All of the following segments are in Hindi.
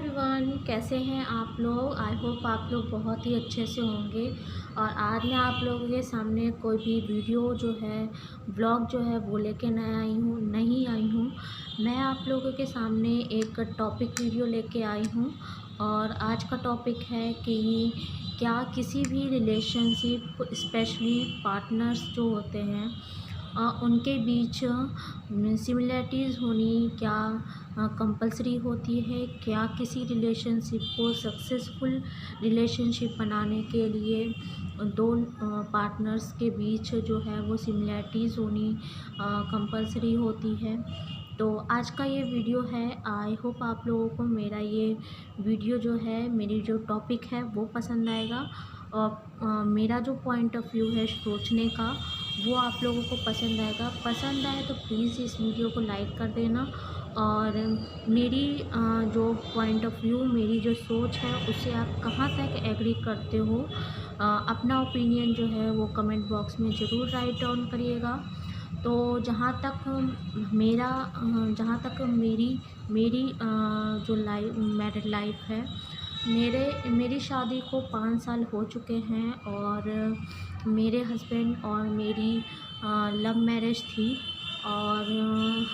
एवरीवन, कैसे हैं आप लोग। आई होप आप लोग बहुत ही अच्छे से होंगे। और आज मैं आप लोगों के सामने कोई भी वीडियो जो है ब्लॉग जो है वो लेके नहीं आई हूँ। मैं आप लोगों के सामने एक टॉपिक वीडियो लेके आई हूँ। और आज का टॉपिक है कि क्या किसी भी रिलेशनशिप स्पेशली पार्टनर्स जो होते हैं उनके बीच सिमिलरिटीज़ होनी क्या कंपलसरी होती है। क्या किसी रिलेशनशिप को सक्सेसफुल रिलेशनशिप बनाने के लिए दो पार्टनर्स के बीच जो है वो सिमिलरिटीज़ होनी कंपलसरी होती है। तो आज का ये वीडियो है। आई होप आप लोगों को मेरा ये वीडियो जो है, मेरी जो टॉपिक है वो पसंद आएगा। और मेरा जो पॉइंट ऑफ व्यू है सोचने का वो आप लोगों को पसंद आएगा। पसंद आए तो प्लीज़ इस वीडियो को लाइक कर देना। और मेरी जो पॉइंट ऑफ व्यू, मेरी जो सोच है उससे आप कहाँ तक एग्री करते हो, अपना ओपिनियन जो है वो कमेंट बॉक्स में ज़रूर राइट डाउन करिएगा। तो जहाँ तक मेरी जो मैरिड लाइफ है, मेरी शादी को 5 साल हो चुके हैं। और मेरे हस्बैंड और मेरी लव मैरिज थी। और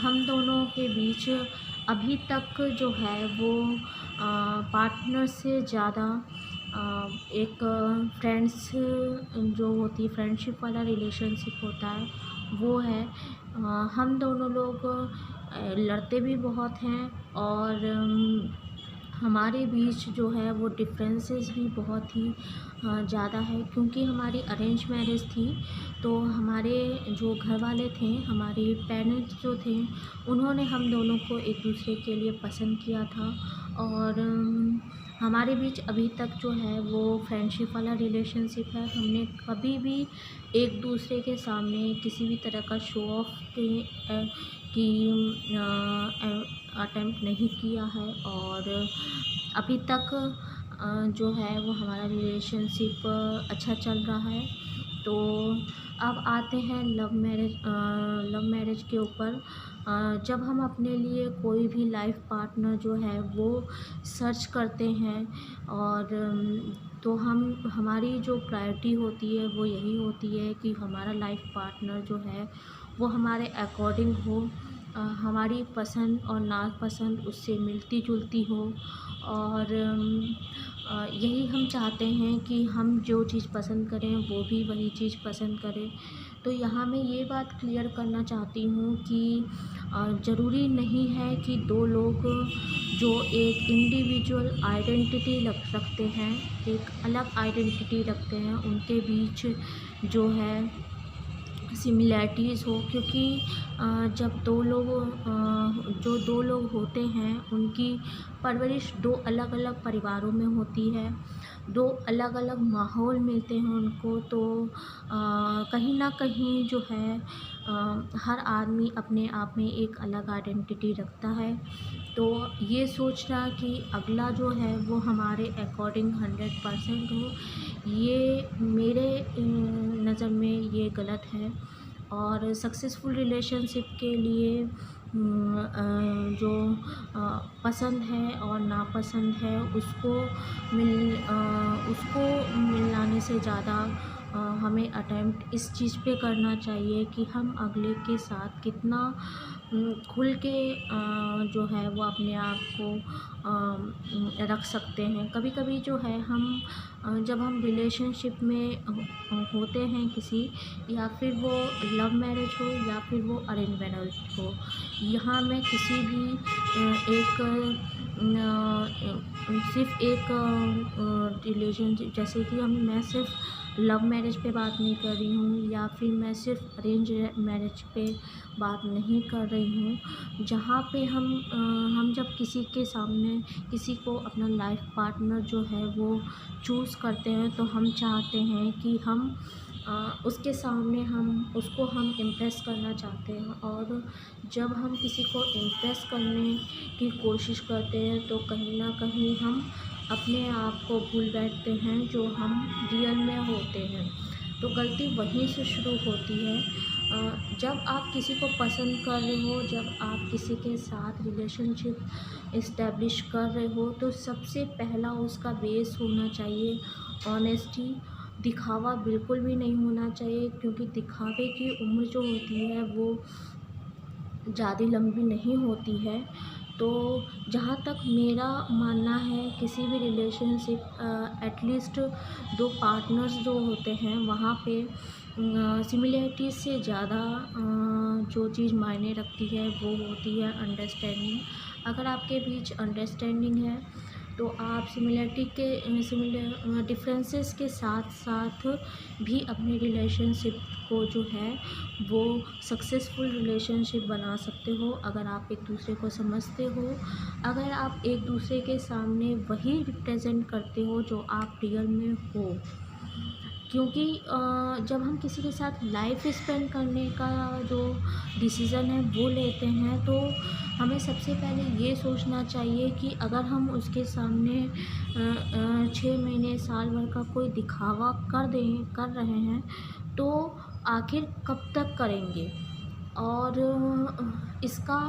हम दोनों के बीच अभी तक जो है वो पार्टनर से ज़्यादा एक फ्रेंड्स जो होती है, फ्रेंडशिप वाला रिलेशनशिप होता है वो है। हम दोनों लोग लड़ते भी बहुत हैं। और हमारे बीच जो है वो डिफरेंसेस भी बहुत ही ज़्यादा है, क्योंकि हमारी अरेंज मैरिज थी। तो हमारे जो घर वाले थे, हमारे पेरेंट्स जो थे, उन्होंने हम दोनों को एक दूसरे के लिए पसंद किया था। और हमारे बीच अभी तक जो है वो फ्रेंडशिप वाला रिलेशनशिप है। हमने कभी भी एक दूसरे के सामने किसी भी तरह का शो ऑफ की अटेम्प्ट नहीं किया है। और अभी तक जो है वो हमारा रिलेशनशिप अच्छा चल रहा है। तो अब आते हैं लव मैरिज के ऊपर। जब हम अपने लिए कोई भी लाइफ पार्टनर जो है वो सर्च करते हैं, और तो हमारी जो प्रायोरिटी होती है वो यही होती है कि हमारा लाइफ पार्टनर जो है वो हमारे अकॉर्डिंग हो, हमारी पसंद और नापसंद उससे मिलती जुलती हो। और यही हम चाहते हैं कि हम जो चीज़ पसंद करें वो भी वही चीज़ पसंद करें। तो यहाँ मैं ये बात क्लियर करना चाहती हूँ कि ज़रूरी नहीं है कि दो लोग जो एक इंडिविजुअल आइडेंटिटी रखते हैं, एक अलग आइडेंटिटी रखते हैं, उनके बीच जो है सिमिलैरिटीज़ हो। क्योंकि जब दो लोग होते हैं, उनकी परवरिश दो अलग अलग परिवारों में होती है, दो अलग अलग माहौल मिलते हैं उनको। तो कहीं ना कहीं जो है हर आदमी अपने आप में एक अलग आइडेंटिटी रखता है। तो ये सोचना कि अगला जो है वो हमारे अकॉर्डिंग 100% हो, ये मेरे नज़र में ये गलत है। और सक्सेसफुल रिलेशनशिप के लिए जो पसंद है और नापसंद है उसको मिलाने से ज़्यादा हमें अटेम्प्ट इस चीज़ पे करना चाहिए कि हम अगले के साथ कितना खुल के जो है वो अपने आप को रख सकते हैं। कभी कभी जो है जब हम रिलेशनशिप में होते हैं किसी, या फिर वो लव मैरिज हो या फिर वो अरेंज मैरिज हो, यहाँ मैं किसी भी सिर्फ एक रिलेशनशिप, जैसे कि मैं सिर्फ लव मैरिज पे बात नहीं कर रही हूँ, या फिर मैं सिर्फ अरेंज मैरिज पे बात नहीं कर रही हूँ। जहाँ पे हम जब किसी के सामने किसी को अपना लाइफ पार्टनर जो है वो चूज़ करते हैं, तो हम चाहते हैं कि उसके सामने उसको हम इम्प्रेस करना चाहते हैं। और जब हम किसी को इम्प्रेस करने की कोशिश करते हैं तो कहीं ना कहीं हम अपने आप को भूल बैठते हैं जो हम रियल में होते हैं। तो गलती वहीं से शुरू होती है। जब आप किसी को पसंद कर रहे हो, जब आप किसी के साथ रिलेशनशिप इस्टेब्लिश कर रहे हो, तो सबसे पहला उसका बेस होना चाहिए ऑनेस्टी। दिखावा बिल्कुल भी नहीं होना चाहिए, क्योंकि दिखावे की उम्र जो होती है वो ज़्यादा लंबी नहीं होती है। तो जहाँ तक मेरा मानना है, किसी भी रिलेशनशिप एटलीस्ट 2 पार्टनर्स जो होते हैं वहाँ पे सिमिलैरिटी से ज़्यादा जो चीज़ मायने रखती है वो होती है अंडरस्टैंडिंग। अगर आपके बीच अंडरस्टैंडिंग है तो आप सिमिलैरिटी के सिमिलर डिफरेंसेस के साथ साथ भी अपने रिलेशनशिप को जो है वो सक्सेसफुल रिलेशनशिप बना सकते हो, अगर आप एक दूसरे को समझते हो, अगर आप एक दूसरे के सामने वही रिप्रेजेंट करते हो जो आप रियल में हो। क्योंकि जब हम किसी के साथ लाइफ स्पेंड करने का जो डिसीज़न है वो लेते हैं, तो हमें सबसे पहले ये सोचना चाहिए कि अगर हम उसके सामने 6 महीने साल भर का कोई दिखावा कर रहे हैं, तो आखिर कब तक करेंगे, और इसका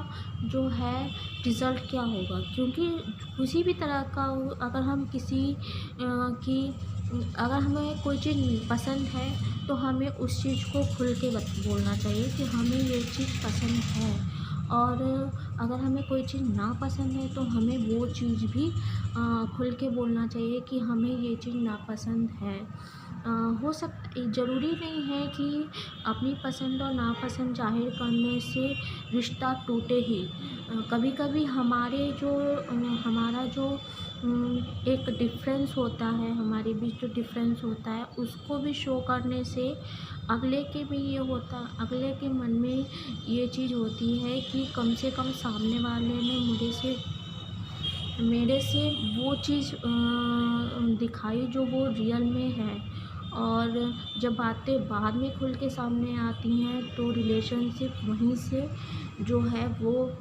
जो है रिज़ल्ट क्या होगा। क्योंकि किसी भी तरह का अगर हम किसी की अगर हमें कोई चीज़ पसंद है, तो हमें उस चीज़ को खुल के बोलना चाहिए कि हमें ये चीज़ पसंद है, और अगर हमें कोई चीज़ नापसंद है तो हमें वो चीज़ भी खुल के बोलना चाहिए कि हमें ये चीज़ नापसंद है। हो ज़रूरी नहीं है कि अपनी पसंद और नापसंद ज़ाहिर करने से रिश्ता टूटे ही। कभी कभी हमारा जो एक डिफरेंस होता है, हमारे बीच जो डिफरेंस होता है उसको भी शो करने से अगले के मन में ये चीज़ होती है कि कम से कम सामने वाले ने मेरे से वो चीज़ दिखाई जो वो रियल में है। और जब बातें बाद में खुल के सामने आती हैं तो रिलेशनशिप वहीं से जो है वो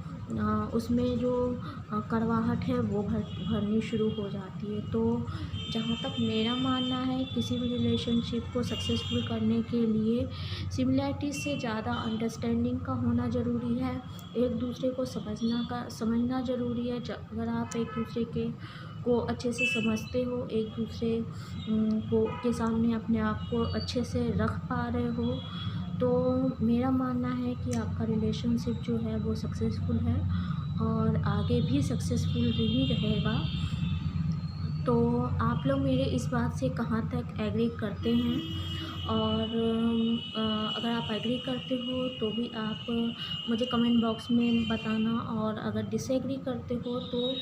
उसमें जो कड़वाहट है वो भरनी शुरू हो जाती है। तो जहाँ तक मेरा मानना है, किसी भी रिलेशनशिप को सक्सेसफुल करने के लिए सिमिलैरिटी से ज़्यादा अंडरस्टैंडिंग का होना ज़रूरी है। एक दूसरे को समझना ज़रूरी है। अगर आप एक दूसरे को अच्छे से समझते हो, एक दूसरे के सामने अपने आप को अच्छे से रख पा रहे हो, तो मेरा मानना है कि आपका रिलेशनशिप जो है वो सक्सेसफुल है और आगे भी सक्सेसफुल ही रहेगा। तो आप लोग मेरे इस बात से कहाँ तक एग्री करते हैं, और अगर आप एग्री करते हो तो भी आप मुझे कमेंट बॉक्स में बताना, और अगर डिसएग्री करते हो तो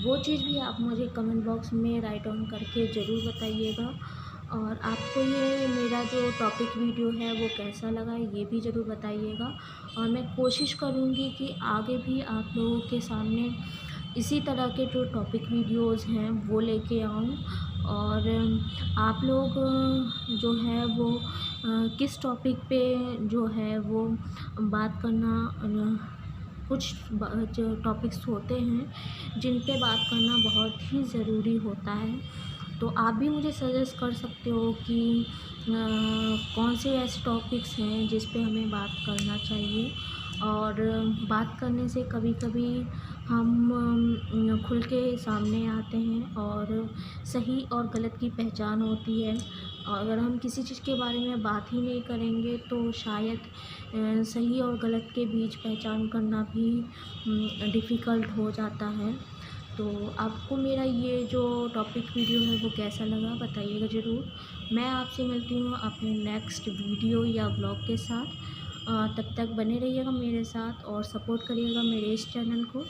वो चीज़ भी आप मुझे कमेंट बॉक्स में राइट ऑन करके ज़रूर बताइएगा। और आपको ये मेरा जो टॉपिक वीडियो है वो कैसा लगा ये भी ज़रूर बताइएगा, और मैं कोशिश करूँगी कि आगे भी आप लोगों के सामने इसी तरह के जो टॉपिक वीडियोज़ हैं वो लेके आऊँ। और आप लोग जो है वो किस टॉपिक पे जो है वो बात करना, कुछ जो टॉपिक्स होते हैं जिन पे बात करना बहुत ही ज़रूरी होता है, तो आप भी मुझे सजेस्ट कर सकते हो कि कौन से ऐसे टॉपिक्स हैं जिस पे हमें बात करना चाहिए। और बात करने से कभी कभी हम खुल के सामने आते हैं और सही और गलत की पहचान होती है। और अगर हम किसी चीज़ के बारे में बात ही नहीं करेंगे तो शायद सही और गलत के बीच पहचान करना भी डिफ़िकल्ट हो जाता है। तो आपको मेरा ये जो टॉपिक वीडियो है वो कैसा लगा बताइएगा ज़रूर। मैं आपसे मिलती हूँ अपने नेक्स्ट वीडियो या ब्लॉग के साथ। तब तक बने रहिएगा मेरे साथ और सपोर्ट करिएगा मेरे इस चैनल को।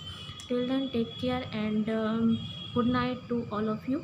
Till then take care and good night to all of you.